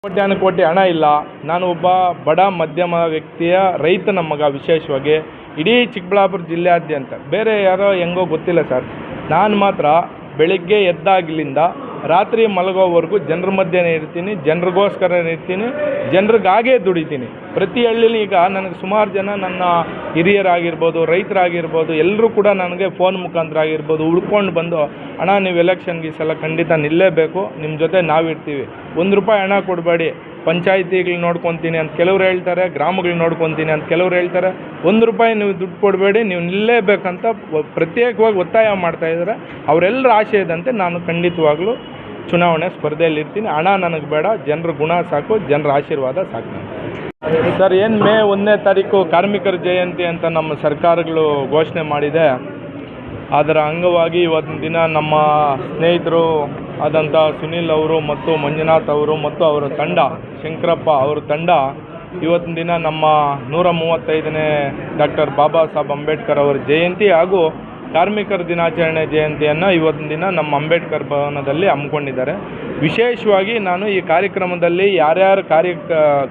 ಕೋಟ್ಯಾನುಕೋಟಿ ಹಣ ಇಲ್ಲ. ನಾನು ಒಬ್ಬ ಬಡ ಮಧ್ಯಮ ವ್ಯಕ್ತಿಯ ರೈತನ ಮಗ. ವಿಶೇಷವಾಗಿ ಇಡೀ ಚಿಕ್ಕಬಳ್ಳಾಪುರ ಜಿಲ್ಲೆಯಾದ್ಯಂತ ಬೇರೆ ಯಾರೋ ಹೆಂಗೋ ಗೊತ್ತಿಲ್ಲ ಸರ್, ನಾನು ಮಾತ್ರ ಬೆಳಗ್ಗೆ ಎದ್ದಾಗಲಿಂದ ರಾತ್ರಿ ಮಲಗೋವರೆಗೂ ಜನರ ಮಧ್ಯೆ ಇರ್ತೀನಿ, ಜನರಿಗೋಸ್ಕರ ಇರ್ತೀನಿ, ಜನರಿಗಾಗೇ ದುಡಿತೀನಿ. ಪ್ರತಿ ಹಳ್ಳಿಲಿ ಈಗ ನನಗೆ ಸುಮಾರು ಜನ ನನ್ನ ಹಿರಿಯರಾಗಿರ್ಬೋದು, ರೈತರಾಗಿರ್ಬೋದು, ಎಲ್ಲರೂ ಕೂಡ ನನಗೆ ಫೋನ್ ಮುಖಾಂತರ ಆಗಿರ್ಬೋದು ಹುಡ್ಕೊಂಡು ಬಂದು, ಅಣ್ಣ ನೀವು ಎಲೆಕ್ಷನ್ಗೆ ಈ ಸಲ ಖಂಡಿತ ನಿಲ್ಲೇಬೇಕು, ನಿಮ್ಮ ಜೊತೆ ನಾವಿರ್ತೀವಿ, ₹1 ಹಣ ಕೊಡಬೇಡಿ, ಪಂಚಾಯಿತಿಗಳು ನೋಡ್ಕೊತೀನಿ ಅಂತ ಕೆಲವ್ರು ಹೇಳ್ತಾರೆ, ಗ್ರಾಮಗಳು ನೋಡ್ಕೊತೀನಿ ಅಂತ ಕೆಲವ್ರು ಹೇಳ್ತಾರೆ, ₹1 ನೀವು ದುಡ್ಡು ಕೊಡಬೇಡಿ, ನೀವು ನಿಲ್ಲೇಬೇಕಂತ ಪ್ರತ್ಯೇಕವಾಗಿ ಒತ್ತಾಯ ಮಾಡ್ತಾಯಿದ್ದಾರೆ. ಅವರೆಲ್ಲರ ಆಶಯದಂತೆ ನಾನು ಖಂಡಿತವಾಗ್ಲೂ ಚುನಾವಣೆ ಸ್ಪರ್ಧೆಯಲ್ಲಿ ಇರ್ತೀನಿ. ಹಣ ನನಗೆ ಬೇಡ, ಜನರ ಗುಣ ಸಾಕು, ಜನರ ಆಶೀರ್ವಾದ ಸಾಕು ನನಗೆ. ಸರ್, ಏನು ಮೇ 1ನೇ ತಾರೀಕು ಕಾರ್ಮಿಕರ ಜಯಂತಿ ಅಂತ ನಮ್ಮ ಸರ್ಕಾರಗಳು ಘೋಷಣೆ ಮಾಡಿದೆ. ಅದರ ಅಂಗವಾಗಿ ಇವತ್ತಿನ ದಿನ ನಮ್ಮ ಸ್ನೇಹಿತರು ಆದಂಥ ಸುನೀಲ್ ಅವರು ಮತ್ತು ಮಂಜುನಾಥ್ ಅವರು ಮತ್ತು ಅವರ ತಂಡ, ಶಂಕರಪ್ಪ ಅವರ ತಂಡ, ಇವತ್ತಿನ ದಿನ ನಮ್ಮ 135ನೇ ಡಾಕ್ಟರ್ ಬಾಬಾ ಸಾಹೇಬ್ ಅಂಬೇಡ್ಕರ್ ಅವರ ಜಯಂತಿ ಹಾಗೂ ಕಾರ್ಮಿಕರ ದಿನಾಚರಣೆ ಜಯಂತಿಯನ್ನು ಇವತ್ತಿನ ದಿನ ನಮ್ಮ ಅಂಬೇಡ್ಕರ್ ಭವನದಲ್ಲಿ ಹಮ್ಮಿಕೊಂಡಿದ್ದಾರೆ. ವಿಶೇಷವಾಗಿ ನಾನು ಈ ಕಾರ್ಯಕ್ರಮದಲ್ಲಿ ಯಾರ್ಯಾರು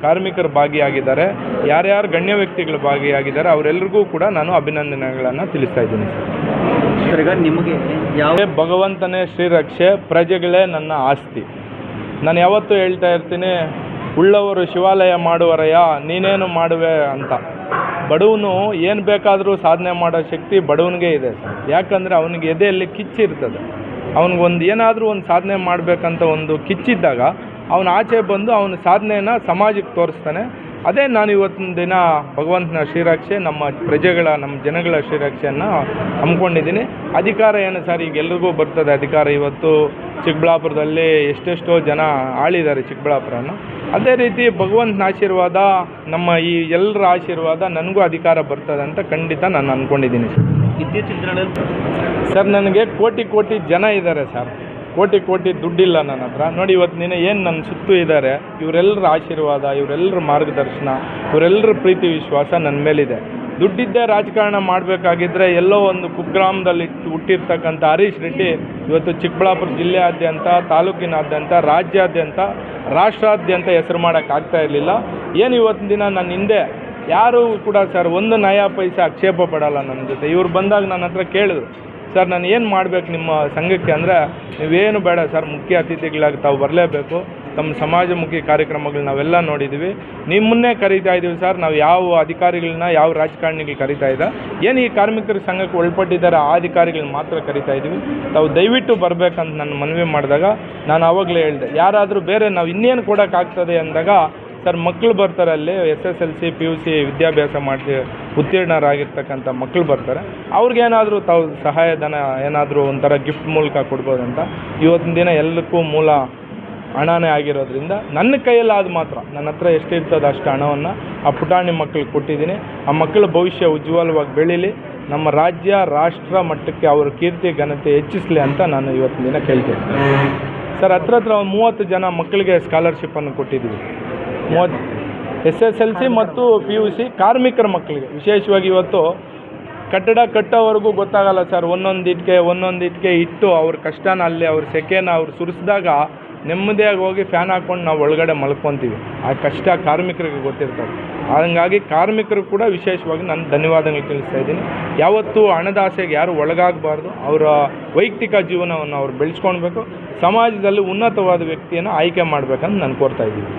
ಕಾರ್ಮಿಕರು ಭಾಗಿಯಾಗಿದ್ದಾರೆ, ಯಾರ್ಯಾರು ಗಣ್ಯ ವ್ಯಕ್ತಿಗಳು ಭಾಗಿಯಾಗಿದ್ದಾರೆ ಅವರೆಲ್ಲರಿಗೂ ಕೂಡ ನಾನು ಅಭಿನಂದನೆಗಳನ್ನು ತಿಳಿಸ್ತಾ ಇದ್ದೀನಿ ಸರ್. ಈಗ ನಿಮಗೆ ಯಾವ ಭಗವಂತನೇ ಶ್ರೀರಕ್ಷೆ, ಪ್ರಜೆಗಳೇ ನನ್ನ ಆಸ್ತಿ. ನಾನು ಯಾವತ್ತೂ ಹೇಳ್ತಾ ಇರ್ತೀನಿ, ಉಳ್ಳವರು ಶಿವಾಲಯ ಮಾಡುವರಯ್ಯ, ನೀನೇನು ಮಾಡುವೆ ಅಂತ. ಬಡವನು ಏನು ಬೇಕಾದರೂ ಸಾಧನೆ ಮಾಡೋ ಶಕ್ತಿ ಬಡವನಿಗೆ ಇದೆ ಸರ್. ಯಾಕಂದರೆ ಅವನಿಗೆ ಎದೆಯಲ್ಲಿ ಕಿಚ್ಚಿರ್ತದೆ. ಅವನಿಗೊಂದು ಏನಾದರೂ ಒಂದು ಸಾಧನೆ ಮಾಡಬೇಕಂತ ಒಂದು ಕಿಚ್ಚಿದ್ದಾಗ ಅವನು ಆಚೆ ಬಂದು ಅವನ ಸಾಧನೆಯನ್ನು ಸಮಾಜಕ್ಕೆ ತೋರಿಸ್ತಾನೆ. ಅದೇ ನಾನು ಇವತ್ತಿನ ದಿನ ಭಗವಂತನ ಶ್ರೀರಕ್ಷೆ, ನಮ್ಮ ಪ್ರಜೆಗಳ, ನಮ್ಮ ಜನಗಳ ಶ್ರೀರಕ್ಷೆಯನ್ನು ಹಮ್ಮಿಕೊಂಡಿದ್ದೀನಿ. ಅಧಿಕಾರ ಏನು ಸರ್, ಈಗ ಎಲ್ರಿಗೂ ಬರ್ತದೆ ಅಧಿಕಾರ. ಇವತ್ತು ಚಿಕ್ಕಬಳ್ಳಾಪುರದಲ್ಲಿ ಎಷ್ಟೆಷ್ಟೋ ಜನ ಆಳಿದ್ದಾರೆ ಚಿಕ್ಕಬಳ್ಳಾಪುರನ. ಅದೇ ರೀತಿ ಭಗವಂತನ ಆಶೀರ್ವಾದ, ನಮ್ಮ ಈ ಎಲ್ಲರ ಆಶೀರ್ವಾದ ನನಗೂ ಅಧಿಕಾರ ಬರ್ತದೆ ಅಂತ ಖಂಡಿತ ನಾನು ಅಂದ್ಕೊಂಡಿದ್ದೀನಿ ಸರ್. ಇತ್ತೀಚಿನ ದಿನಗಳಲ್ಲಿ ಸರ್, ನನಗೆ ಕೋಟಿ ಜನ ಇದ್ದಾರೆ ಸರ್, ಕೋಟಿ ದುಡ್ಡಿಲ್ಲ ನನ್ನ ಹತ್ರ. ನೋಡಿ, ಇವತ್ತು ದಿನ ಏನು ನನ್ನ ಸುತ್ತು ಇದ್ದಾರೆ, ಇವರೆಲ್ಲರ ಆಶೀರ್ವಾದ, ಇವರೆಲ್ಲರ ಮಾರ್ಗದರ್ಶನ, ಇವರೆಲ್ಲರ ಪ್ರೀತಿ ವಿಶ್ವಾಸ ನನ್ನ ಮೇಲಿದೆ. ದುಡ್ಡಿದ್ದೇ ರಾಜಕಾರಣ ಮಾಡಬೇಕಾಗಿದ್ದರೆ ಎಲ್ಲೋ ಒಂದು ಕುಗ್ರಾಮದಲ್ಲಿ ಹುಟ್ಟಿರ್ತಕ್ಕಂಥ ಹರೀಶ್ ರೆಡ್ಡಿ ಇವತ್ತು ಚಿಕ್ಕಬಳ್ಳಾಪುರ ಜಿಲ್ಲೆಯಾದ್ಯಂತ, ತಾಲೂಕಿನಾದ್ಯಂತ, ರಾಜ್ಯಾದ್ಯಂತ, ರಾಷ್ಟ್ರಾದ್ಯಂತ ಹೆಸರು ಮಾಡೋಕ್ಕಾಗ್ತಾ ಇರಲಿಲ್ಲ. ಏನು ಇವತ್ತಿನ ದಿನ ನನ್ನ ಹಿಂದೆ ಯಾರೂ ಕೂಡ ಸರ್ ಒಂದು ನಯಾ ಪೈಸೆ ಆಕ್ಷೇಪ ಪಡಲ್ಲ ನನ್ನ ಜೊತೆ. ಇವ್ರು ಬಂದಾಗ ನನ್ನ ಹತ್ರ ಕೇಳಿದ್ರು, ಸರ್ ನಾನು ಏನು ಮಾಡಬೇಕು ನಿಮ್ಮ ಸಂಘಕ್ಕೆ ಅಂದರೆ, ನೀವೇನು ಬೇಡ ಸರ್, ಮುಖ್ಯ ಅತಿಥಿಗಳಾಗಿ ತಾವು ಬರಲೇಬೇಕು, ತಮ್ಮ ಸಮಾಜಮುಖಿ ಕಾರ್ಯಕ್ರಮಗಳು ನಾವೆಲ್ಲ ನೋಡಿದ್ದೀವಿ, ನಿಮ್ಮನ್ನೇ ಕರೀತಾ ಇದ್ದೀವಿ ಸರ್, ನಾವು ಯಾವ ಅಧಿಕಾರಿಗಳನ್ನ, ಯಾವ ರಾಜಕಾರಣಿಗಳು ಕರೀತಾ ಇಲ್ಲ, ಏನು ಈ ಕಾರ್ಮಿಕರ ಸಂಘಕ್ಕೆ ಒಳಪಟ್ಟಿದ್ದಾರೆ ಆ ಅಧಿಕಾರಿಗಳನ್ನ ಮಾತ್ರ ಕರೀತಾ ಇದ್ದೀವಿ, ತಾವು ದಯವಿಟ್ಟು ಬರಬೇಕಂತ ನಾನು ಮನವಿ ಮಾಡಿದಾಗ ನಾನು ಆವಾಗಲೇ ಹೇಳಿದೆ, ಯಾರಾದರೂ ಬೇರೆ ನಾವು ಇನ್ನೇನು ಕೊಡೋಕ್ಕಾಗ್ತದೆ ಅಂದಾಗ, ಸರ್ ಮಕ್ಕಳು ಬರ್ತಾರೆ, ಅಲ್ಲಿ SSLC PUC ವಿದ್ಯಾಭ್ಯಾಸ ಮಾಡಿ ಉತ್ತೀರ್ಣರಾಗಿರ್ತಕ್ಕಂಥ ಮಕ್ಕಳು ಬರ್ತಾರೆ, ಅವ್ರಿಗೇನಾದರೂ ತಾವು ಸಹಾಯಧನ ಏನಾದರೂ ಒಂಥರ ಗಿಫ್ಟ್ ಮೂಲಕ ಕೊಡ್ಬೋದಂತ. ಇವತ್ತಿನ ದಿನ ಎಲ್ಲಕ್ಕೂ ಮೂಲ ಹಣನೇ ಆಗಿರೋದ್ರಿಂದ ನನ್ನ ಕೈಯಲ್ಲಾದ ಮಾತ್ರ ನನ್ನ ಹತ್ರ ಎಷ್ಟಿರ್ತದೆ ಅಷ್ಟು ಹಣವನ್ನು ಆ ಪುಟಾಣಿ ಮಕ್ಕಳಿಗೆ ಕೊಟ್ಟಿದ್ದೀನಿ. ಆ ಮಕ್ಕಳ ಭವಿಷ್ಯ ಉಜ್ವಲವಾಗಿ ಬೆಳೀಲಿ, ನಮ್ಮ ರಾಜ್ಯ ರಾಷ್ಟ್ರ ಮಟ್ಟಕ್ಕೆ ಅವರ ಕೀರ್ತಿ ಘನತೆ ಹೆಚ್ಚಿಸಲಿ ಅಂತ ನಾನು ಇವತ್ತಿನ ದಿನ ಕೇಳ್ತೀನಿ ಸರ್. ಹತ್ರ 30 ಜನ ಮಕ್ಕಳಿಗೆ ಸ್ಕಾಲರ್ಶಿಪ್ಪನ್ನು ಕೊಟ್ಟಿದ್ದೀವಿ. 30 SSLC ಮತ್ತು PUC ಕಾರ್ಮಿಕರ ಮಕ್ಕಳಿಗೆ. ವಿಶೇಷವಾಗಿ ಇವತ್ತು ಕಟ್ಟಡ ಕಟ್ಟೋವರೆಗೂ ಗೊತ್ತಾಗಲ್ಲ ಸರ್, ಒಂದೊಂದು ಇಟ್ಟಿಗೆ ಇಟ್ಟು ಅವ್ರ ಕಷ್ಟನ ಅಲ್ಲಿ ಅವ್ರ ಸೆಕೆನ ಅವ್ರು ಸುರಿಸಿದಾಗ ನೆಮ್ಮದಿಯಾಗಿ ಹೋಗಿ ಫ್ಯಾನ್ ಹಾಕ್ಕೊಂಡು ನಾವು ಒಳಗಡೆ ಮಲ್ಕೊತೀವಿ. ಆ ಕಷ್ಟ ಕಾರ್ಮಿಕರಿಗೆ ಗೊತ್ತಿರ್ತದೆ. ಹಾಗಾಗಿ ಕಾರ್ಮಿಕರು ಕೂಡ ವಿಶೇಷವಾಗಿ ನಾನು ಧನ್ಯವಾದಗಳು ತಿಳಿಸ್ತಾ ಇದ್ದೀನಿ. ಯಾವತ್ತೂ ಹಣದ ಆಸೆಗೆ ಯಾರು ಒಳಗಾಗಬಾರ್ದು, ಅವರ ವೈಯಕ್ತಿಕ ಜೀವನವನ್ನು ಅವ್ರು ಬೆಳೆಸ್ಕೊಳ್ಬೇಕು, ಸಮಾಜದಲ್ಲಿ ಉನ್ನತವಾದ ವ್ಯಕ್ತಿಯನ್ನು ಆಯ್ಕೆ ಮಾಡಬೇಕಂತ ನಾನು ಕೋರ್ತಾ ಇದ್ದೀನಿ.